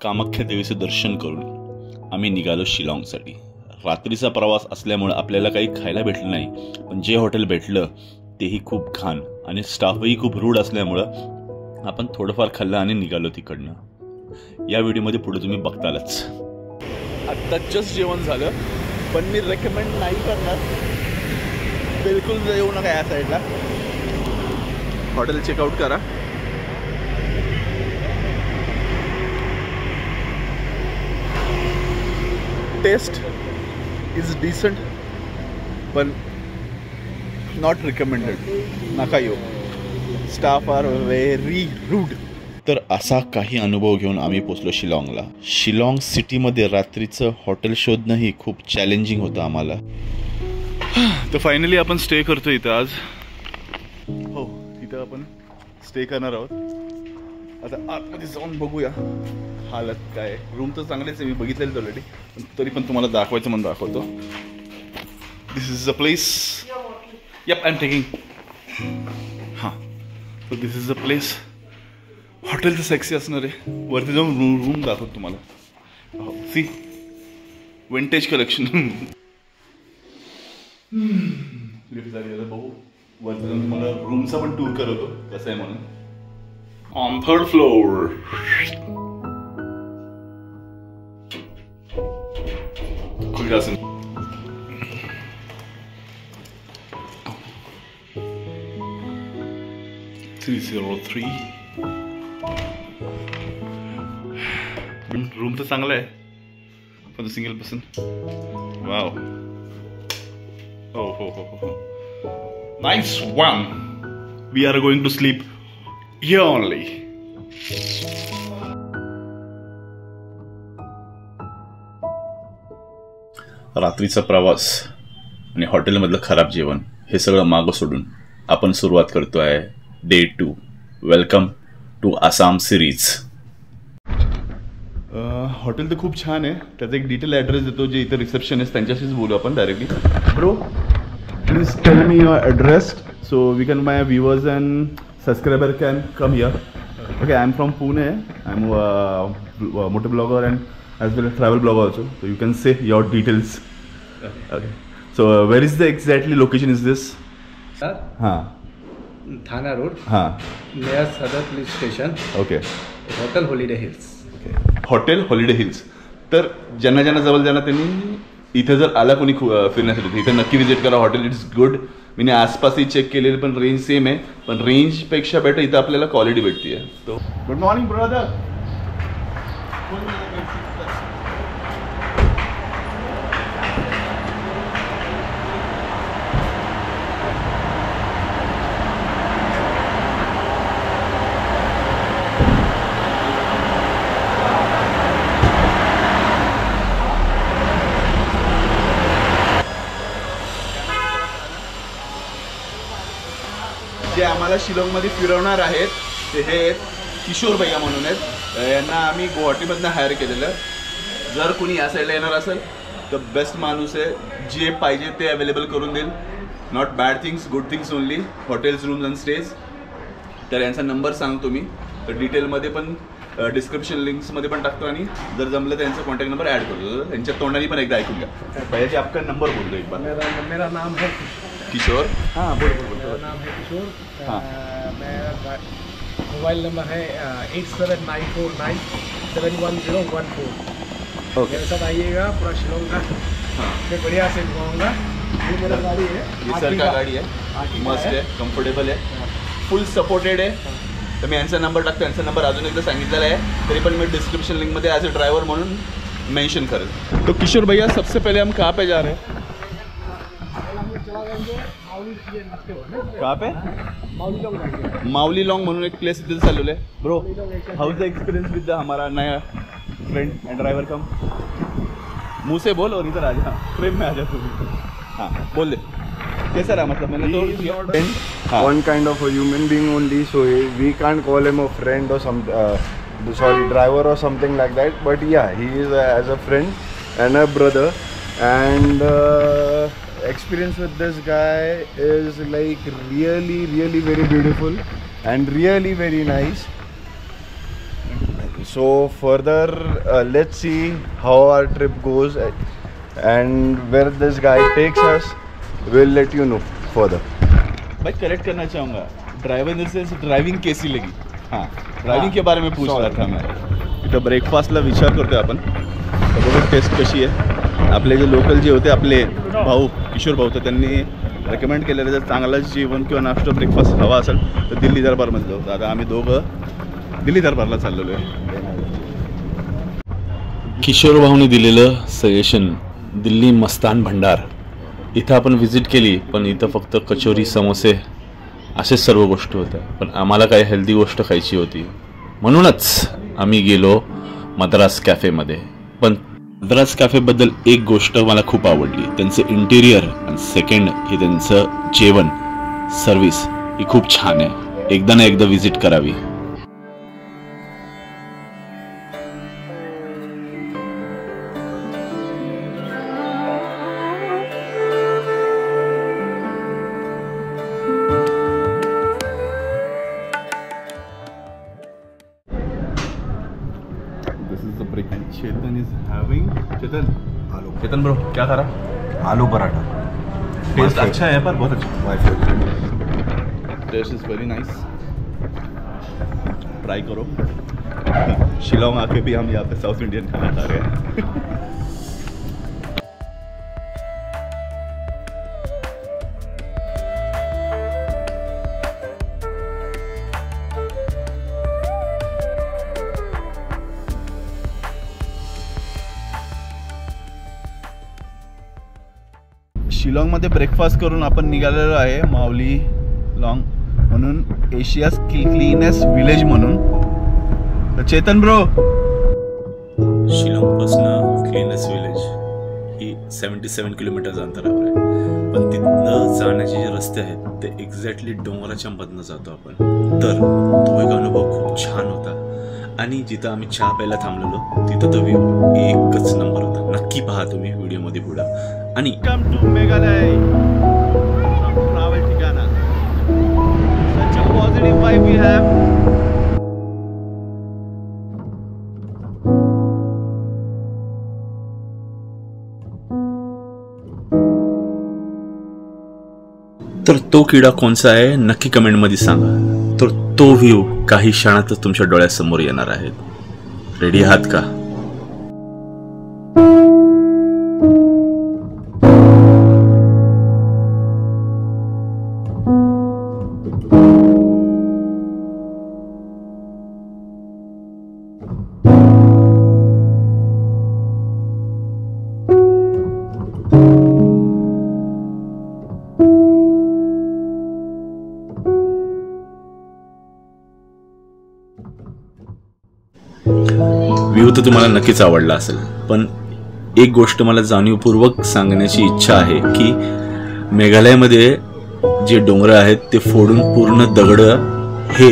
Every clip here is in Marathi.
कामाख्या देवीचे दर्शन करून आम्ही निघालो शिलाँगसाठी। रात्रीचा प्रवास असल्यामुळे आपल्याला काही खायला भेटलं नाही, पण जे हॉटेल भेटलं तेही खूप घाण आणि स्टाफही खूप रूड असल्यामुळं आपण थोडंफार खाल्लं आणि निघालो तिकडनं। या व्हिडिओमध्ये पुढे तुम्ही बघतालच। आत्ता जस्ट जेवण झालं, पण मी रेकमेंड नाही करणार, बिलकुल येऊ नका या साईडला। हॉटेल चेकआउट करा। टेस्ट इज डिसेंट पण नॉट रिकमेंडेड, नका येऊ। Staff are very rude. तर असा काही अनुभव घेऊन आम्ही पोचलो शिलाँगला। शिलाँग सिटीमध्ये रात्रीचं हॉटेल शोधणंही खूप चॅलेंजिंग होतं आम्हाला। तर फायनली आपण स्टे करतो इथं आज। हो, इथं आपण स्टे करणार आहोत। आता आतमध्ये जाऊन बघूया हालत काय। रूम तर चांगलेच आहे, मी बघितलेलं ऑलरेडी, पण तरी पण तुम्हाला दाखवायचं म्हणून दाखवतो। This is a place. Yup, I am taking. हां, तर this is a place. Hotel तर सेक्सी असणार आहे। वरती जाऊन रूम दाखवतो तुम्हाला। हो, सी विंटेज कलेक्शन। लिफ्ट झाली, आता बघू वरती जाऊन तुम्हाला रूमचा पण टूर करवतो कसं आहे म्हणून। On third floor. खुली असेल। 303 रूम तर चांगला आहे, पण सिंगल पर्सन। वाव, हो हो हो हो, nice one. We are going to sleep here only. रात्रीचा प्रवास आणि हॉटेलमधलं खराब जेवण हे सगळं मागं सोडून आपण सुरुवात करतो आहे day 2। Welcome to Assam series. Hotel तर खूप छान आहे। त्याचा एक डिटेल ॲड्रेस देतो, जे इथं रिसेप्शनिस्ट त्यांच्याशीच बोलू आपण directly. Bro, please tell me your address so we can my viewers and subscriber can come here. Okay, I am from Pune. I am moto blogger and as well travel blogger also, so you can say your details. Okay, so where is the exactly location is this? हां, थाना रोड। हां, near Sadar police station. Okay, hotel holiday hills. Hotel holiday hills. तर ज्यांना जवळ जाणार त्यांनी इथे जर आला कोणी फिरण्यासाठी इथे नक्की विजिट करा। Hotel it's good. मी आसपासही चेक केलेलं, पण रेंज सेम आहे, पण रेंजपेक्षा बेटर इथं आपल्याला क्वालिटी भेटते आहे। तो गुड मॉर्निंग ब्रदर। जे आम्हाला शिलाँगमध्ये फिरवणार आहेत ते हे किशोर भैया म्हणून आहेत। यांना आम्ही गुवाहाटीमधनं हायर केलेलं। जर कोणी या साईडला येणार असेल तर बेस्ट माणूस आहे, जे पाहिजे ते अवेलेबल करून देईल। Not bad things, good things only. Hotels, rooms and stage. तर यांचा नंबर सांगतो मी, तर डिटेलमध्ये पण डिस्क्रिप्शन लिंक्समध्ये पण टाकतो, आणि जर जमलं तर यांचा कॉन्टॅक्ट नंबर ॲड करतो। त्यांच्या तोंडाने पण एकदा ऐकून घ्या। भैयाजी आपका नंबर बोल दो एक बार। मेरा नाम है किशोर। हाँ, बोल। मेरा नाम है किशोर। हाँ, मेरा मोबाइल नंबर है 8794971014। ओके, मेरे साथ आइएगा, पूरा शिलाँग का मैं बढ़िया से घुमाऊँगा। ये मेरा गाड़ी है, ये सर का गाड़ी है, मस्त है, कम्फर्टेबल है, फुल सपोर्टेड आहे। तर मी यांचा नंबर टाकतो। यांचा नंबर अजून एकदा सांगितलेला आहे, तरी पण मी डिस्क्रिप्शन लिंकमध्ये ॲज अ ड्रायव्हर म्हणून मेंशन करेल। तो किशोर भैया, सबसे पहले हम कहाँ पे जा रहे हैं? कहाँ पे? माउली लॉन्ग म्हणून एक प्लेस इथे चालवलं आहे। Bro, how is the experience विद हमारा नया फ्रेंड एंड ड्राइवर? कम मुँह से बोल और इधर आ जा, फ्रेम में आ जा तू। हाँ, बोल दे कैसा रहा? मतलब मैंने तो one kind of a human being only, so we can't call him a friend or some driver or something like that, but yeah, he is as a friend and a brother, and experience with this guy is like really very beautiful and really very nice. So further, let's see how our trip goes and where this guy takes us. We'll let you know further. भाई करेक्ट करना चाहूँगा, driver in the sense driving कैसी लगी. हाँ, ड्राइविंग के बारे में पूछ रहा था मैं. इथं ब्रेकफास्टला विचार करतोय आपण. बघू टेस्ट कशी आहे. आपले जे लोकल जे होते आपले भाऊ किशोर भाऊ, तर त्यांनी रेकमेंड केलेलं जर चांगलं जेवण किंवा नाश्ता ब्रेकफास्ट हवा असेल तर दिल्ली दरबारमध्ये जाऊ. आता आम्ही दोघं दिल्ली दरबारला चाललेलो आहे. किशोर भाऊनी दिलेलं सजेशन दिल्ली मस्तान भंडार, इथं आपण व्हिजिट केली, पण इथं फक्त कचोरी समोसे असेच सर्व गोष्टी होत्या. पण आम्हाला काही हेल्दी गोष्ट खायची होती, म्हणूनच आम्ही गेलो मद्रास कॅफेमध्ये. पण मद्रास कॅफेबद्दल एक गोष्ट मला खूप आवडली, त्यांचं इंटिरियर, आणि सेकंड हे त्यांचं जेवण सर्विस ही खूप छान आहे. एकदा ना एकदा व्हिजिट करावी. Chetan is having Chetan bro क्या खा रहा? आलू पराठा. टेस्ट अच्छा है पर बहुत अच्छा. My favorite. Taste is very nice. Try करो. शिलोंग आके भी हम यहाँ पे साउथ इंडियन खाना खा रहे हैं. शिलाँगमध्ये ब्रेकफास्ट करून आपण निघालेलो आहे माऊली लॉंग म्हणून, एशियाज क्लीनेस्ट विलेज म्हणून. तर चेतन ब्रो, शिलाँगपासून क्लीनेस्ट विलेज ही 77 किलोमीटरचं अंतरावर आहे. पण तिथनं जाण्याचे जे रस्ते आहेत ते एक्झॅक्टली डोंगराच्या मधनं जातो आपण. तर तो एक अनुभव खूप छान होता. आणि जिथं आम्ही चहा प्यायला थांबलेलो तिथं तो व्ह्यू एकच नंबर होता. नक्की पहा तुम्ही व्हिडिओमध्ये पुढं. आणि वेलकम टू मेघालय, ट्रॅव्हल ठिकाणा. Such a positive vibe we have. तर तो किडा कोणचा आहे नक्की कमेंटमध्ये सांगा. तर तो व्ह्यू काही क्षणातच तुमच्या डोळ्यासमोर येणार आहे. रेडी आहात का? व्ह्यू तर तुम्हाला नक्कीच आवडला असेल, पण एक गोष्ट मला जाणीवपूर्वक सांगण्याची इच्छा आहे की मेघालयमध्ये जे डोंगर आहेत ते फोडून पूर्ण दगड हे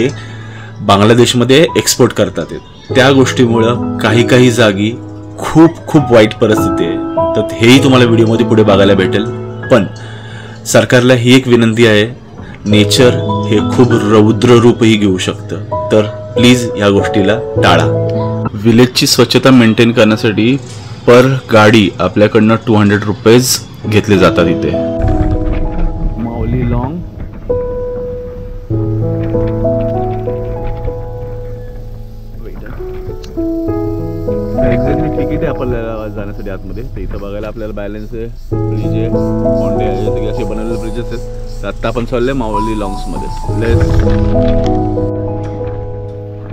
बांगलादेशमध्ये एक्सपोर्ट करतात. त्या गोष्टीमुळं काही जागी खूप खूप वाईट परिस्थिती आहे. तर हेही तुम्हाला व्हिडिओमध्ये पुढे बघायला भेटेल. पण सरकारला ही एक विनंती आहे, नेचर हे खूप रौद्र रूपही घेऊ शकतं. तर प्लीज या गोष्टीला टाळा. विलेजची स्वच्छता मेंटेन करण्यासाठी पर गाडी आपल्याकडनं 200 रुपीज घेतले जातात इथे. माऊली लॉंग एक्झॅक्टली तिकीट आहे आपल्याला जाण्यासाठी आतमध्ये. तर इथं बघायला आपल्याला बॅलन्स आहे, ब्रिज आहे, फाउंटेन आहे, सगळे असे बनवलेले ब्रिजेस आहेत. तर आत्ता आपण चाललोय माऊली लॉंग्समध्ये. लेट्स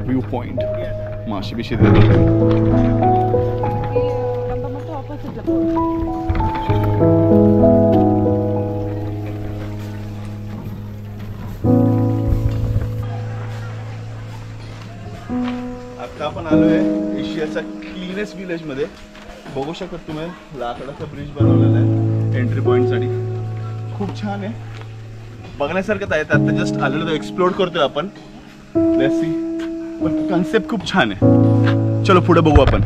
व्यू पॉइंट माशी बिशी आता आपण आलोय एशियाचा क्लीनेस्ट विलेज मध्ये. बघू शकता तुम्ही लाकडाचा ब्रिज बनवलेला आहे एंट्री पॉइंट साठी. खूप छान आहे, बघण्यासारखं आहे. आता जस्ट आलेलो तर एक्सप्लोर करतोय आपण. Let's see. पण कन्सेप्ट खूप छान आहे. चलो पुढे बघू आपण.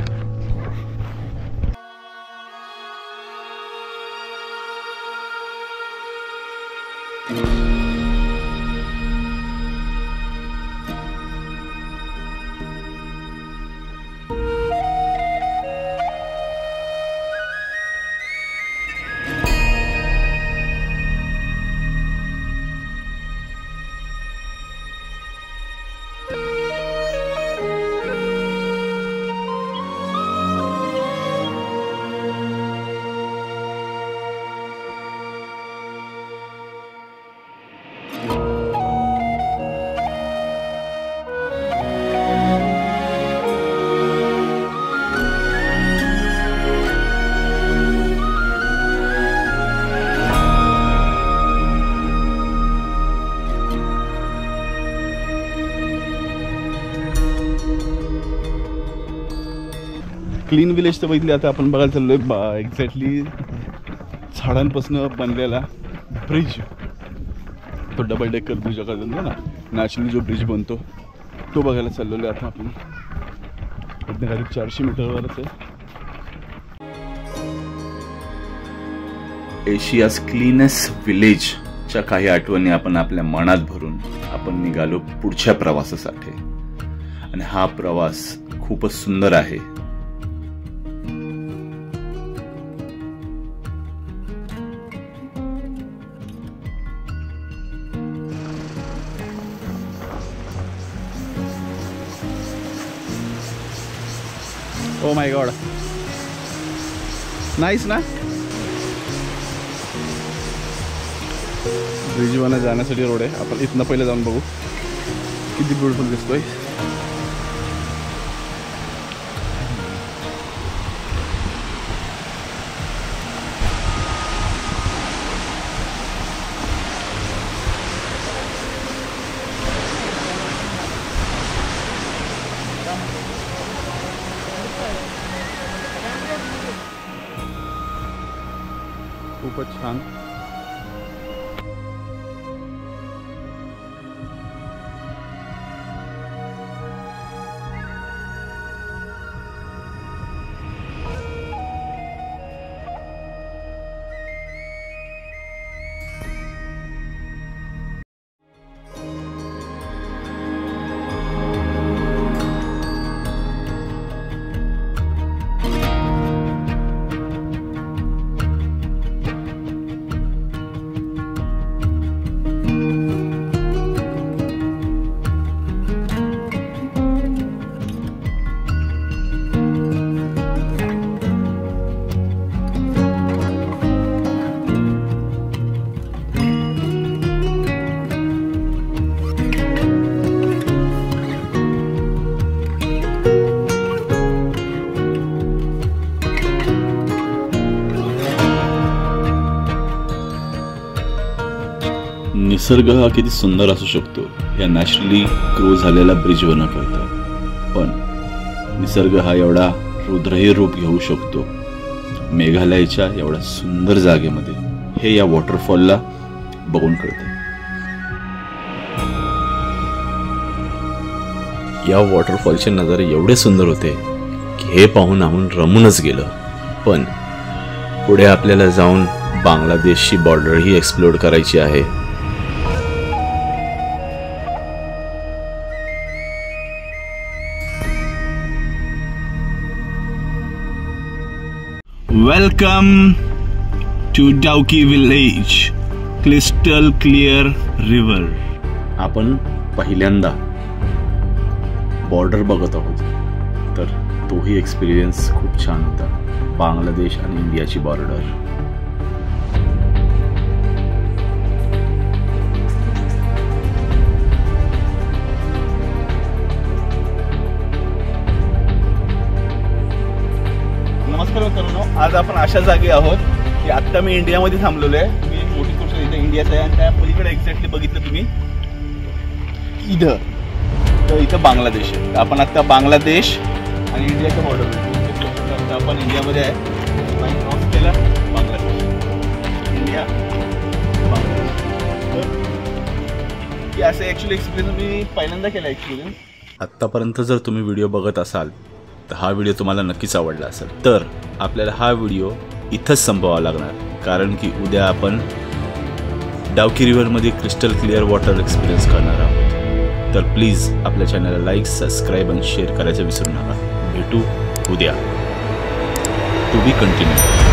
क्लीन विलेज तर बघितली. आता आपण बघायला चाललोय एक्झॅक्टली झाडांपासून बनलेला ब्रिज, तो डबल डेकर ब्रिज म्हणतो ना, नॅचरली जो ब्रिज बनतो तो बघायला चाललेलो आहे आता आपण. इथनं करीब 400 मीटरवरच आहे. एशियाज क्लीनेस्ट विलेजच्या काही आठवणी आपण आपल्या मनात भरून आपण निघालो पुढच्या प्रवासासाठी. आणि हा प्रवास खूपच सुंदर आहे. ओ माय गॉड, नाईस ना. ब्रिजवरनं जाण्यासाठी रोड आहे. आपण इथनं पहिले जाऊन बघू किती ब्युटिफुल दिसतोय. खूपच छान. निसर्ग हा किती सुंदर असू शकतो या नॅचरली ग्रो झालेल्या ब्रिजवरनं कळतं. पण निसर्ग हा एवढा रुद्रही रूप घेऊ शकतो मेघालयच्या एवढ्या सुंदर जागेमध्ये, हे या वॉटरफॉलला बघून कळतं. या वॉटरफॉलचे नजारे एवढे सुंदर होते की हे पाहून आम्ही रमूनच गेलं. पण पुढे आपल्याला जाऊन बांगलादेशची बॉर्डरही एक्सप्लोर करायची आहे. Welcome to Dawki village, crystal clear river. आपण पहिल्यांदा बॉर्डर बघत आहोत, तर तोही एक्सपिरियन्स खूप छान होता. बांगलादेश आणि इंडियाची बॉर्डर. नमस्कार मित्रांनो, आज आपण अशा जागी आहोत की आत्ता मी इंडियामध्ये थांबलेलो आहे. मी एक मोठी गोष्ट इथे इंडियाचं आहे आणि त्या पलीकडे एक्झॅक्टली बघितलं तुम्ही इथं, तर इथं बांगलादेश आहे. आपण आत्ता बांगलादेश आणि इंडियाच्या बॉर्डर, आपण इंडियामध्ये आहे, क्रॉस केला बांगलादेश, इंडिया बांगलादेश. तर असे ॲक्च्युली एक्सपिरियन्स मी पहिल्यांदा केला एक्सपिरियन्स. आत्तापर्यंत जर तुम्ही व्हिडिओ बघत असाल तर हा व्हिडिओ तुम्हाला नक्कीच आवडला असेल. तर आपल्याला हा व्हिडिओ इथंच संपवावा लागणार, कारण की उद्या आपण डाउकी रिव्हरमध्ये क्रिस्टल क्लिअर वॉटर एक्सपिरियन्स करणार आहोत. तर प्लीज आपल्या चॅनलला लाईक, सबस्क्राईब आणि शेअर करायचं विसरू नका. भेटू उद्या. To be continue.